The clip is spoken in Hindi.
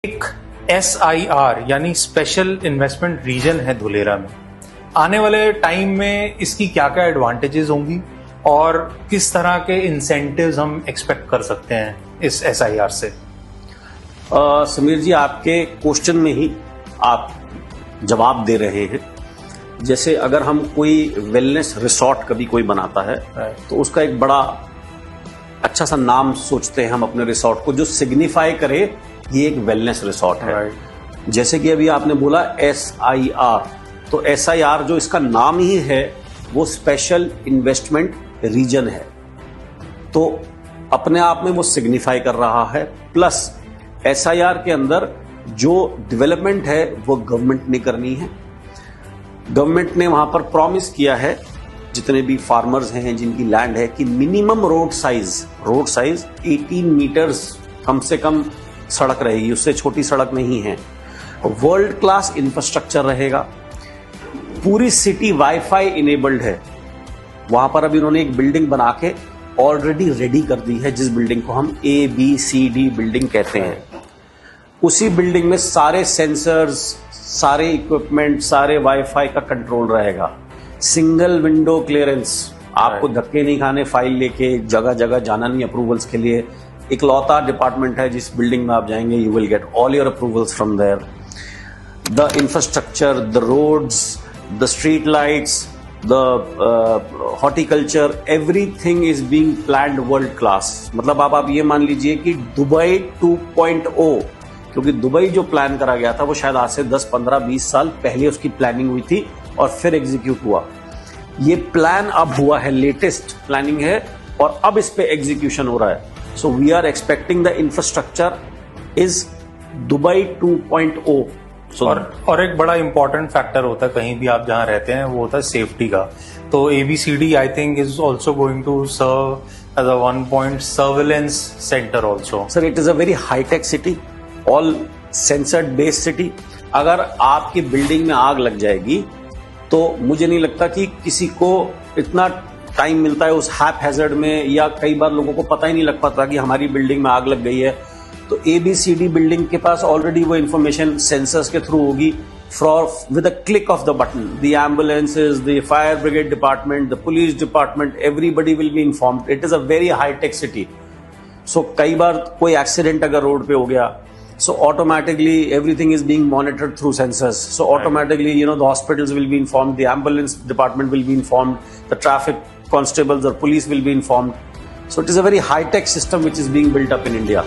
एक SIR यानी स्पेशल इन्वेस्टमेंट रीजन है धुलेरा में। आने वाले टाइम में इसकी क्या क्या एडवांटेजेस होंगी और किस तरह के इंसेंटिव्स हम एक्सपेक्ट कर सकते हैं इस SIR से? समीर जी, आपके क्वेश्चन में ही आप जवाब दे रहे हैं। जैसे अगर हम कोई वेलनेस रिसोर्ट कभी कोई बनाता है तो उसका एक बड़ा अच्छा सा नाम सोचते हैं हम अपने रिसोर्ट को, जो सिग्निफाई करे ये एक वेलनेस रिसोर्ट है। जैसे कि अभी आपने बोला SIR, तो SIR जो इसका नाम ही है वो स्पेशल इन्वेस्टमेंट रीजन है, तो अपने आप में वो सिग्निफाई कर रहा है। प्लस SIR के अंदर जो डेवलपमेंट है वो गवर्नमेंट ने करनी है। गवर्नमेंट ने वहां पर प्रॉमिस किया है जितने भी फार्मर्स हैं जिनकी लैंड है कि मिनिमम रोड साइज 18 मीटर्स कम से कम सड़क रहेगी, उससे छोटी सड़क नहीं है। वर्ल्ड क्लास इंफ्रास्ट्रक्चर रहेगा, पूरी सिटी वाईफाई इनेबल्ड है। वहां पर अभी उन्होंने एक बिल्डिंग बना के ऑलरेडी रेडी कर दी है, जिस बिल्डिंग को हम ABCD बिल्डिंग कहते हैं। उसी बिल्डिंग में सारे सेंसर्स, सारे इक्विपमेंट, सारे वाईफाई का कंट्रोल रहेगा। सिंगल विंडो क्लियरेंस, आपको धक्के नहीं खाने फाइल लेके जगह जगह जाना नहीं अप्रूवल्स के लिए। इकलौता डिपार्टमेंट है जिस बिल्डिंग में आप जाएंगे, you will get all your approvals from there. The infrastructure, the roads, the street lights, the horticulture, everything is being planned world class. मतलब आप ये मान लीजिए कि दुबई 2.0, क्योंकि दुबई जो प्लान करा गया था वो शायद आज से 10, 15, 20 साल पहले उसकी प्लानिंग हुई थी और फिर एग्जीक्यूट हुआ। ये प्लान अब हुआ है, लेटेस्ट प्लानिंग है और अब इस पे एग्जीक्यूशन हो रहा है। So we are expecting the infrastructure is Dubai 2.0। और एक बड़ा इंपॉर्टेंट फैक्टर होता है कहीं भी आप जहां रहते हैं, वो होता है सेफ्टी का। तो ABCD I think is also going to serve as a 1 point surveillance centre also. Sir, it is a very hi tech city, all sensored based city. अगर आपकी बिल्डिंग में आग लग जाएगी तो मुझे नहीं लगता कि किसी को इतना टाइम मिलता है उस हैज़र्ड में, या कई बार लोगों को पता ही नहीं लग पाता कि हमारी बिल्डिंग में आग लग गई है। तो ABCD बिल्डिंग के पास ऑलरेडी वो इंफॉर्मेशन सेंसर्स के थ्रू होगी। With a click of the button, the ambulances, the fire brigade department, the police department, everybody will be informed. It is a very hi tech city. So कई बार कोई एक्सीडेंट अगर रोड पे हो गया, so automatically everything is being monitored through sensors. So automatically, the hospitals will be informed, the ambulance department will be informed, the traffic constables or police will be informed. So it is a very high-tech system which is being built up in India.